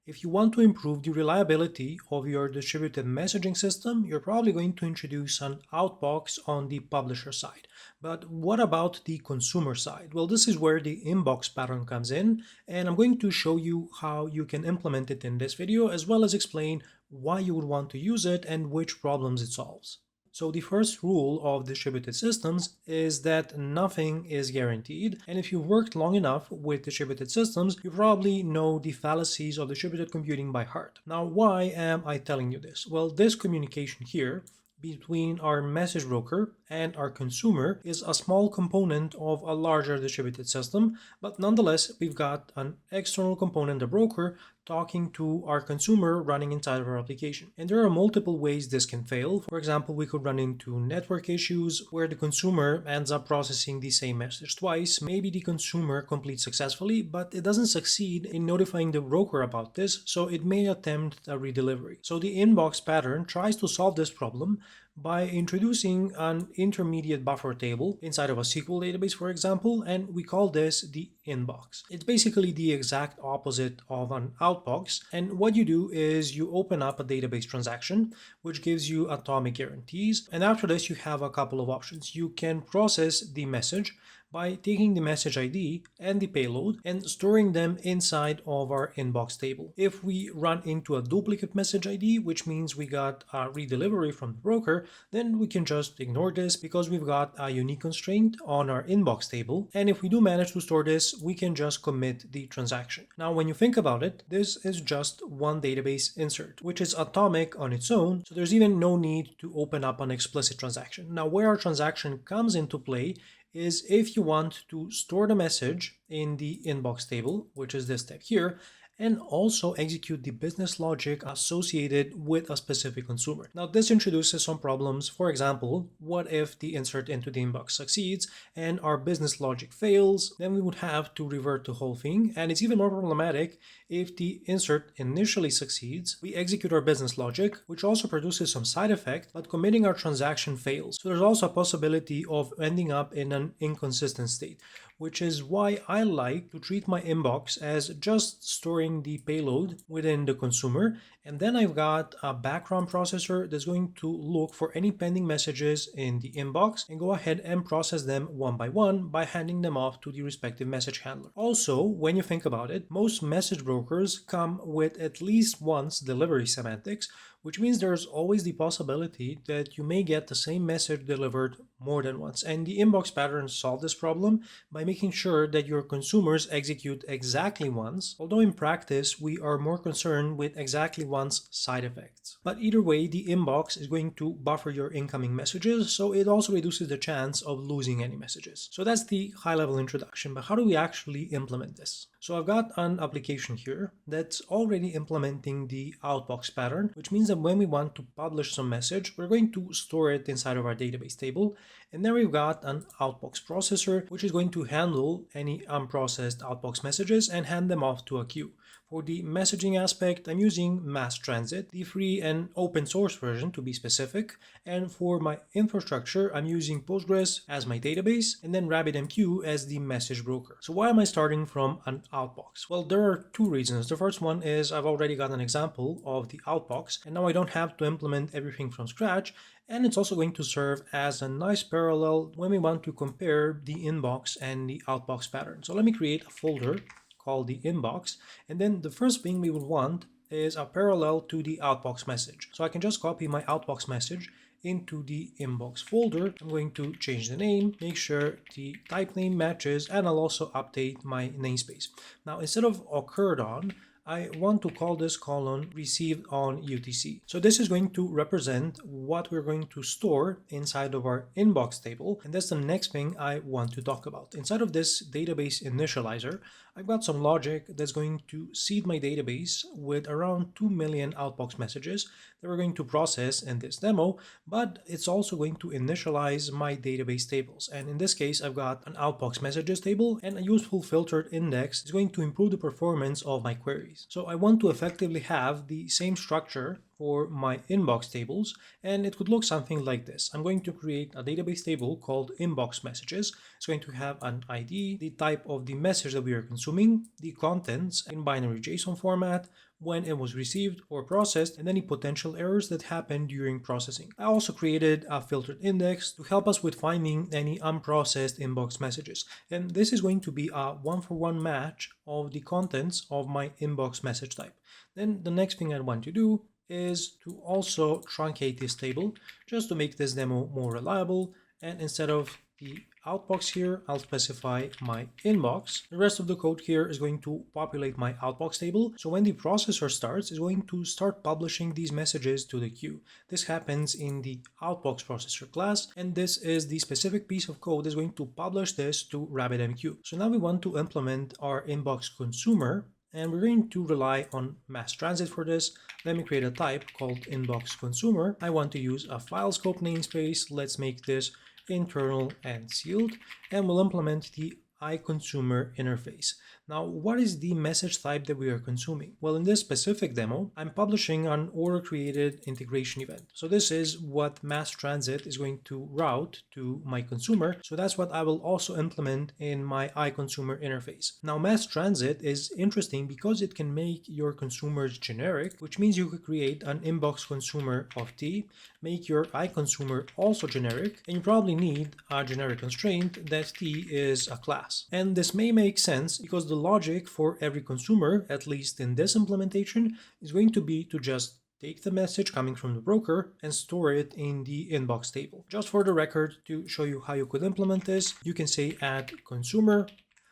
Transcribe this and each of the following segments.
If you want to improve the reliability of your distributed messaging system, you're probably going to introduce an outbox on the publisher side. But what about the consumer side? Well, this is where the inbox pattern comes in, and I'm going to show you how you can implement it in this video, as well as explain why you would want to use it and which problems it solves. So the first rule of distributed systems is that nothing is guaranteed. And if you've worked long enough with distributed systems, you probably know the fallacies of distributed computing by heart. Now, why am I telling you this? Well, this communication here between our message broker and our consumer is a small component of a larger distributed system, but nonetheless, we've got an external component, the broker, talking to our consumer running inside of our application. And there are multiple ways this can fail. For example, we could run into network issues where the consumer ends up processing the same message twice. Maybe the consumer completes successfully, but it doesn't succeed in notifying the broker about this, so it may attempt a redelivery. So the inbox pattern tries to solve this problem by introducing an intermediate buffer table inside of a SQL database, for example, and we call this the inbox. It's basically the exact opposite of an outbox, and what you do is you open up a database transaction, which gives you atomic guarantees, and after this you have a couple of options. You can process the message by taking the message ID and the payload and storing them inside of our inbox table. If we run into a duplicate message ID, which means we got a redelivery from the broker, then we can just ignore this because we've got a unique constraint on our inbox table. And if we do manage to store this, we can just commit the transaction. Now, when you think about it, this is just one database insert, which is atomic on its own, so there's even no need to open up an explicit transaction. Now, where our transaction comes into play is if you want to store the message in the inbox table, which is this step here, and also execute the business logic associated with a specific consumer. Now, this introduces some problems. For example, what if the insert into the inbox succeeds and our business logic fails? Then we would have to revert the whole thing. And it's even more problematic if the insert initially succeeds, we execute our business logic, which also produces some side effect, but committing our transaction fails. So there's also a possibility of ending up in an inconsistent state, which is why I like to treat my inbox as just storing the payload within the consumer. And then I've got a background processor that's going to look for any pending messages in the inbox and go ahead and process them one by handing them off to the respective message handler. Also, when you think about it, most message brokers come with at least once delivery semantics, which means there's always the possibility that you may get the same message delivered more than once. And the inbox patterns solve this problem by making sure that your consumers execute exactly once, although in practice we are more concerned with exactly once side effects. But either way, the inbox is going to buffer your incoming messages, so it also reduces the chance of losing any messages. So that's the high-level introduction, but how do we actually implement this? So I've got an application here that's already implementing the outbox pattern, which means that when we want to publish some message, we're going to store it inside of our database table. And then we've got an outbox processor, which is going to handle any unprocessed outbox messages and hand them off to a queue. For the messaging aspect, I'm using Mass Transit, the free and open source version to be specific. And for my infrastructure, I'm using Postgres as my database and then RabbitMQ as the message broker. So why am I starting from an outbox? Well, there are two reasons. The first one is I've already got an example of the outbox, and now I don't have to implement everything from scratch. And it's also going to serve as a nice parallel when we want to compare the inbox and the outbox pattern. So let me create a folder called the inbox. And then the first thing we would want is a parallel to the outbox message. So I can just copy my outbox message into the inbox folder. I'm going to change the name, make sure the type name matches, and I'll also update my namespace. Now, instead of occurred on, I want to call this column received on UTC. So this is going to represent what we're going to store inside of our inbox table. And that's the next thing I want to talk about. Inside of this database initializer, I've got some logic that's going to seed my database with around 2 million outbox messages that we're going to process in this demo, but it's also going to initialize my database tables. And in this case, I've got an outbox messages table, and a useful filtered index is going to improve the performance of my queries. So I want to effectively have the same structure for my inbox tables, and it could look something like this. I'm going to create a database table called inbox messages. It's going to have an ID, the type of the message that we are consuming, the contents in binary JSON format, when it was received or processed, and any potential errors that happened during processing. I also created a filtered index to help us with finding any unprocessed inbox messages. And this is going to be a one-for-one match of the contents of my inbox message type. Then the next thing I want to do is to also truncate this table just to make this demo more reliable. And instead of the outbox here, I'll specify my inbox. The rest of the code here is going to populate my outbox table. So when the processor starts, it's going to start publishing these messages to the queue. This happens in the outbox processor class, and this is the specific piece of code that's going to publish this to RabbitMQ. So now we want to implement our inbox consumer, and we're going to rely on mass transit for this. Let me create a type called inbox consumer. I want to use a file scope namespace. Let's make this internal and sealed, and we'll implement the iConsumer interface. Now, what is the message type that we are consuming? Well, in this specific demo, I'm publishing an order created integration event. So this is what mass transit is going to route to my consumer. So that's what I will also implement in my iConsumer interface. Now, mass transit is interesting because it can make your consumers generic, which means you could create an inbox consumer of T, make your iConsumer also generic, and you probably need a generic constraint that T is a class. And this may make sense because the logic for every consumer, at least in this implementation, is going to be to just take the message coming from the broker and store it in the inbox table. Just for the record, to show you how you could implement this, you can say add consumer,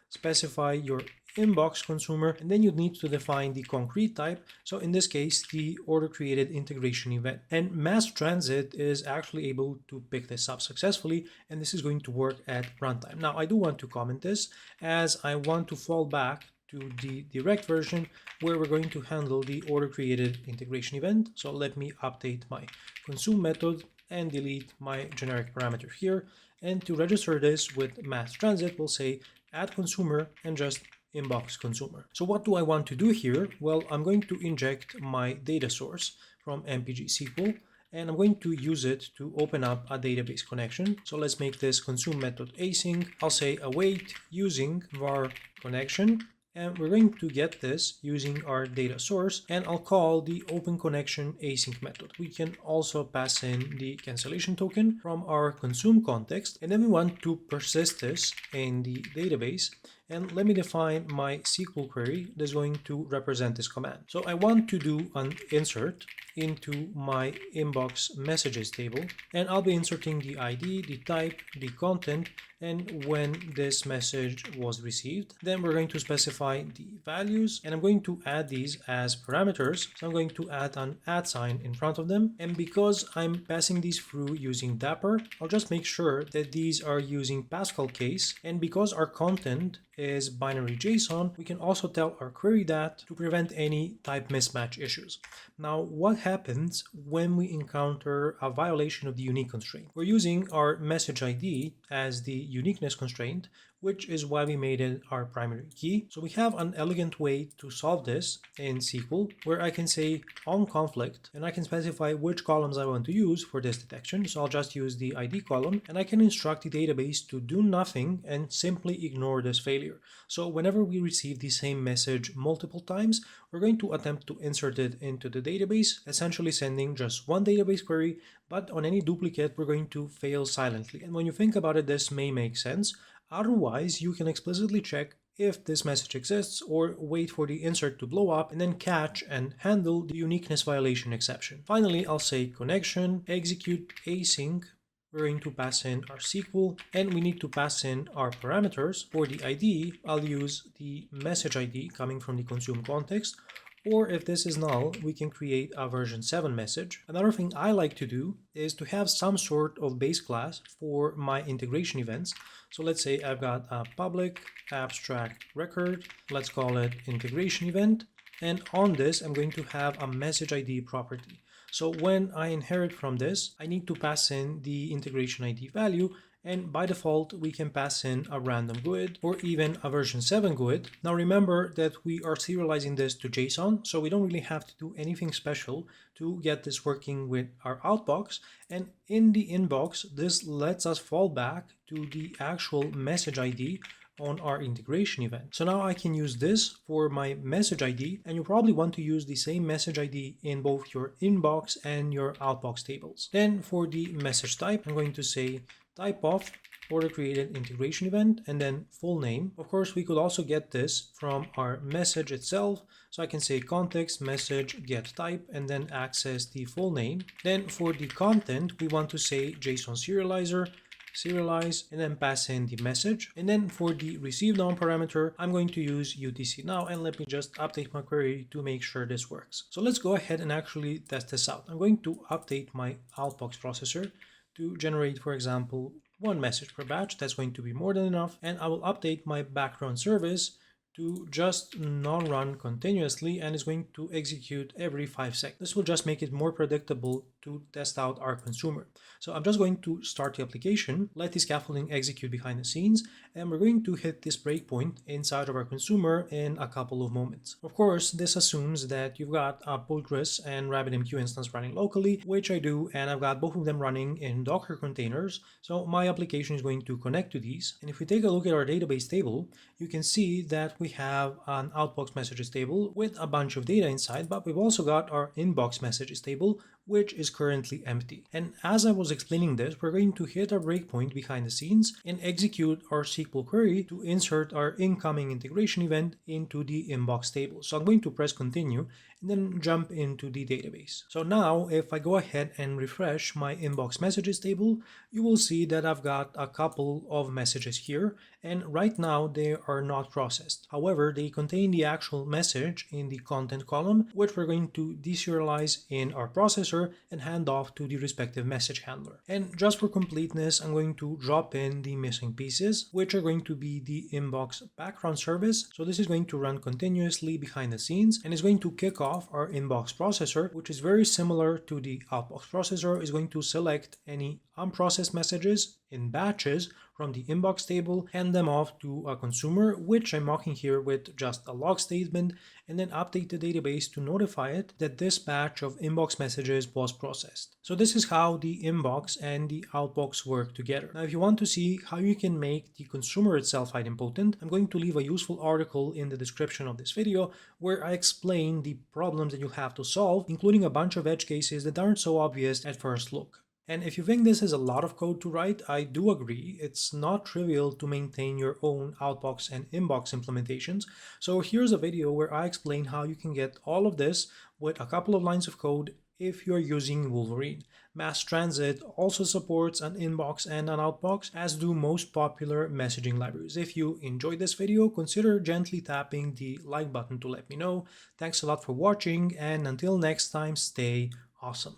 specify your inbox consumer, and then you need to define the concrete type. So in this case, the order created integration event. And mass transit is actually able to pick this up successfully, and this is going to work at runtime. Now, I do want to comment this as I want to fall back to the direct version where we're going to handle the order created integration event. So let me update my consume method and delete my generic parameter here. And to register this with mass transit, we'll say add consumer and just inbox consumer. So what do I want to do here? Well, I'm going to inject my data source from MPG SQL, and I'm going to use it to open up a database connection. So let's make this consume method async. I'll say await using var connection, and we're going to get this using our data source, and I'll call the open connection async method. We can also pass in the cancellation token from our consume context, and then we want to persist this in the database. And let me define my SQL query that's going to represent this command. So I want to do an insert into my inbox messages table, and I'll be inserting the ID, the type, the content, and when this message was received. Then we're going to specify the values, and I'm going to add these as parameters. So I'm going to add an @ in front of them, and because I'm passing these through using Dapper, I'll just make sure that these are using Pascal case, and because our content is binary JSON, we can also tell our query that to prevent any type mismatch issues. Now, what happens when we encounter a violation of the unique constraint? We're using our message ID as the uniqueness constraint, which is why we made it our primary key. So we have an elegant way to solve this in SQL, where I can say on conflict, and I can specify which columns I want to use for this detection. So I'll just use the ID column, and I can instruct the database to do nothing and simply ignore this failure. So whenever we receive the same message multiple times, we're going to attempt to insert it into the database, essentially sending just one database query, but on any duplicate, we're going to fail silently. And when you think about it, this may make sense. Otherwise, you can explicitly check if this message exists or wait for the insert to blow up and then catch and handle the uniqueness violation exception. Finally, I'll say connection, execute async. We're going to pass in our SQL, and we need to pass in our parameters. For the ID, I'll use the message ID coming from the consume context, or if this is null, we can create a version 7 message. Another thing I like to do is to have some sort of base class for my integration events. So let's say I've got a public abstract record, let's call it integration event, and on this I'm going to have a message ID property. So when I inherit from this, I need to pass in the integration ID value, And by default, we can pass in a random GUID or even a version 7 GUID. Now remember that we are serializing this to JSON, so we don't really have to do anything special to get this working with our outbox. And in the inbox, this lets us fall back to the actual message ID on our integration event. So now I can use this for my message ID, and you probably want to use the same message ID in both your inbox and your outbox tables. Then for the message type, I'm going to say type of order created integration event and then full name. Of course, we could also get this from our message itself. So I can say context message get type and then access the full name. Then for the content, we want to say JSON serializer, serialize, and then pass in the message. And then for the receive now parameter, I'm going to use UTC now, and let me just update my query to make sure this works. So let's go ahead and actually test this out. I'm going to update my Outbox processor to generate, for example, one message per batch. That's going to be more than enough. And I will update my background service to just not run continuously, and is going to execute every 5 seconds. This will just make it more predictable to test out our consumer. So I'm just going to start the application, let the scaffolding execute behind the scenes, and we're going to hit this breakpoint inside of our consumer in a couple of moments. Of course, this assumes that you've got a Postgres and RabbitMQ instance running locally, which I do, and I've got both of them running in Docker containers. So my application is going to connect to these. And if we take a look at our database table, you can see that we have an Outbox messages table with a bunch of data inside, but we've also got our inbox messages table, which is currently empty. And as I was explaining this, we're going to hit our breakpoint behind the scenes and execute our SQL query to insert our incoming integration event into the inbox table. So I'm going to press continue and then jump into the database. So now if I go ahead and refresh my inbox messages table, you will see that I've got a couple of messages here, and right now they are not processed. However, they contain the actual message in the content column, which we're going to deserialize in our processor and hand off to the respective message handler. And just for completeness, I'm going to drop in the missing pieces, which are going to be the inbox background service. So this is going to run continuously behind the scenes and is going to kick off our inbox processor, which is very similar to the outbox processor. Is going to select any unprocessed messages in batches from the inbox table, hand them off to a consumer, which I'm mocking here with just a log statement, and then update the database to notify it that this batch of inbox messages was processed. So this is how the inbox and the outbox work together. Now, if you want to see how you can make the consumer itself idempotent, I'm going to leave a useful article in the description of this video where I explain the problems that you have to solve, including a bunch of edge cases that aren't so obvious at first look. And if you think this is a lot of code to write, I do agree. It's not trivial to maintain your own Outbox and Inbox implementations. So here's a video where I explain how you can get all of this with a couple of lines of code if you're using Wolverine. Mass Transit also supports an inbox and an outbox, as do most popular messaging libraries. If you enjoyed this video, consider gently tapping the like button to let me know. Thanks a lot for watching, and until next time, stay awesome.